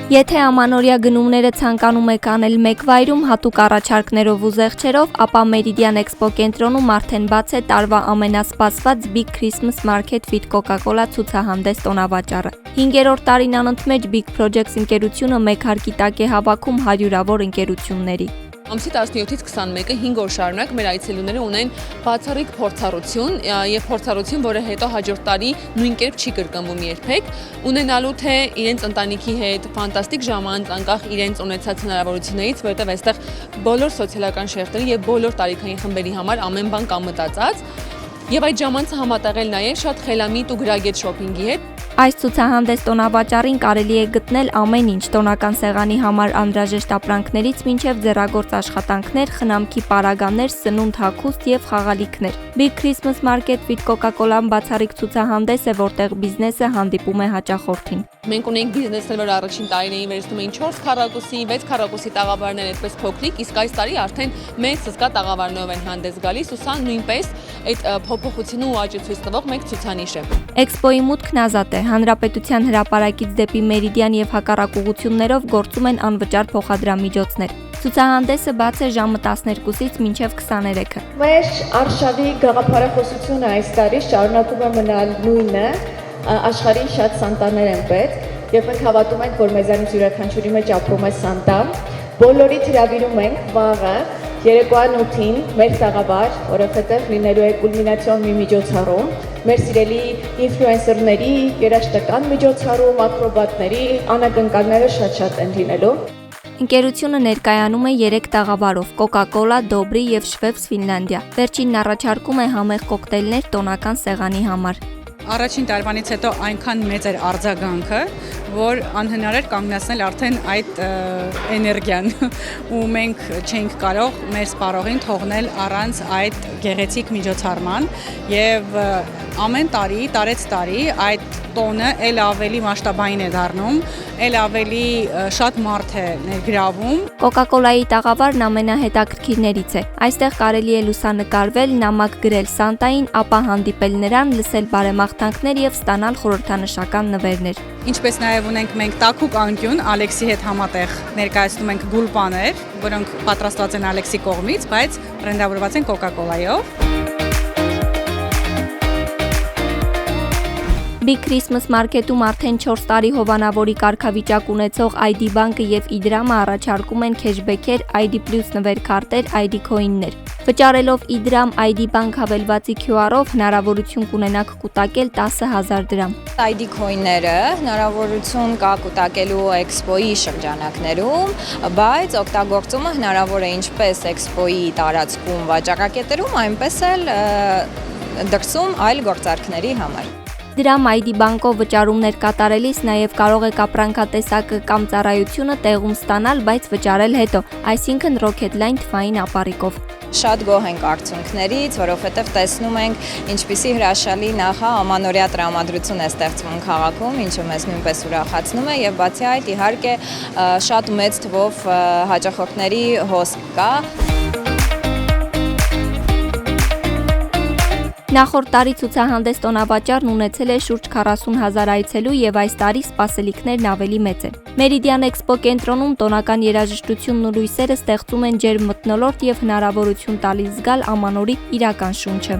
Եթե ամանորյա գնումները ցանկանում եք անել մեկ վայրում հատուկ առաջարկներով ու զեղչերով, ապա Meridian Expo կենտրոնում արդեն բաց է տարվա ամենասպասված Big Christmas Market with Coca-Cola ցուցահանդես տոնավաճառը։ 5-րդ տարին անընդմեջ Big Projects ընկերությունը մեկ հարկի տակ է հավաքում հարյուրավոր ընկերությունների։ Ամսի 17-ից 21-ը 5 օր շարունակ մեր այցելուները ունեն բացառիկ փորձառություն եւ փորձառություն, որը հետո հաջորդ տարի նույն կերպ չի կրկնվում երբեք, ունենալու թե իրենց ընտանիքի հետ ֆանտաստիկ ժամանց անկախ իրենց ունեցած հնարավորություններից, որովհետեւ այստեղ բոլոր սոցիալական շերտերի եւ բոլոր տարիքային խմբերի համար ամեն բան կա մտածած եւ այդ ժամանցը համատեղել նաեւ շատ խելամիտ ու գրագետ շոփինգի հետ։ Այս ցուցահանդես տոնավաճառին կարելի է գտնել ամեն ինչ՝ տոնական սեղանի համար անհրաժեշտ ապրանքներից մինչև ձեռագործ աշխատանքներ, խնամքի պարագաներ, սնունդ, հագուստ եւ խաղալիքներ։ Big Christmas Market with Coca-Cola-ն բացառիկ ցուցահանդես է, որտեղ բիզնեսը հանդիպում է հաճախորդին։ Մենք ունենք բիզնեսներ, որ առաջին տարիներին վերցնում էին 4 քառակուսի, 6 քառակուսի տաղավարներ այդպես փոքրիկ, իսկ այս տարի արդեն մեծ սսկա տաղավարներով են հանդես գալիս, ու սա նույնպես այդ փոփոխությունը ու աճը ցույց տվող մեկ ցուցանիշ է։ Էքսպոյի մուտքն ազատ է։ Հանրապետության հրապարակից դեպի Meridian եւ հակառակ ուղղություններով գործում են անվճար փոխադրամիջոցներ։ Ցուցահանդեսը բաց է ժամը 12-ից մինչև 23-ը։ Մեր արշավի գաղափարախոսությունը այս տարի շարունակում է մնալ նույնը, աշխարհին շատ սանտաներ են պետք, եւ մենք հավատում ենք, որ մեզանից յուրաքանչյուրի մեջ ապրում է սանտա։ Բոլորիդ հրավիրում ենք վաղը երեկոյան 8-ին մեր տաղավար, որովհետեւ լինելու է կուլմինացիոն մի միջոցառում, մեր սիրելի ինֆլուենսերների, երաժշտական միջոցառում, ակրոբատների, անակնկալները շատ են լինելու։ Ընկերությունը ներկայանում է 3 տաղավարով՝ Coca-Cola, Dobry եւ Schweppes Finlandia։ Վերջինն առաջարկում է համեղ կոկտեյլներ տոնական սեղանի համար։ Առաջին տարվանից հետո այնքան մեծ էր արձագանքը, որ անհնար էր կանգնեցնել արդեն այդ էներգիան ու մենք չենք կարող մեր սպառողին թողնել առանց այդ գեղեցիկ միջոցառման եւ ամեն տարի, տարեց տարի այդ տոնը ել ավելի մասշտաբային է դառնում, ել ավելի շատ մարդ է ներգրավում։ Coca-Cola-ի տաղավարն ամենահետաքրքիրներից է։ Այստեղ կարելի է լուսանկարվել, նամակ գրել Սանտային, ապա հանդիպել նրան, լսել բարեմաղթանքներ եւ ստանալ խորհրդանշական նվերներ։ Ինչպես նաեւ ունենք մենք տաքուկ անկյուն Ալեքսի հետ համատեղ ներկայացնում ենք գուլպաներ, որոնք պատրաստված են Ալեքսի կողմից, բայց բրենդավորված են Coca-Cola-ով։ Big Christmas Market-ում արդեն 4 տարի հովանավորի կարգավիճակ ունեցող ID բանկը եւ Իդրամը առաջարկում են քեշբեքեր, ID Plus նվերքարտեր, ID Coin-ներ։ Վճարելով Իդրամ ID բանկ հավելվածի QR-ով հնարավորություն կունենաք կուտակել 10,000 դրամ։ ID Coin-ները հնարավորություն կա կուտակելու Expo-ի շրջանակներում, բայց օգտագործումը հնարավոր է ինչպես Expo-ի տարածքում վաճառակետերում, այնպես էլ դրսում այլ գործարքների համար։ Դրամ ID բանկով վճարումներ կատարելիս նաև կարող եք ապրանքատեսակը կամ ծառայությունը տեղում ստանալ, բայց վճարել հետո, այսինքն Rocketline թվային ապառիկով։ Շատ գոհ ենք արդյունքներից, որովհետև տեսնում ենք ինչպիսի հրաշալի ամանորյա տրամադրություն է ստեղծվում քաղաքում, ինչը մեզ նույնպես ուրախացնում է եւ բացի այդ իհարկե շատ մեծ թվով հաճախորդների հոսք կա։ Նախորդ տարի ցուցահանդես տոնավաճառն ունեցել է շուրջ 40,000 այցելու եւ այս տարի սպասելիքներն ավելի մեծ են։ Meridian Expo կենտրոնում տոնական երաժշտությունն ու լույսերը ստեղծում են ջերմ մթնոլորտ եւ հնարավորություն տալիս զգալ ամանորի իրական շունչը։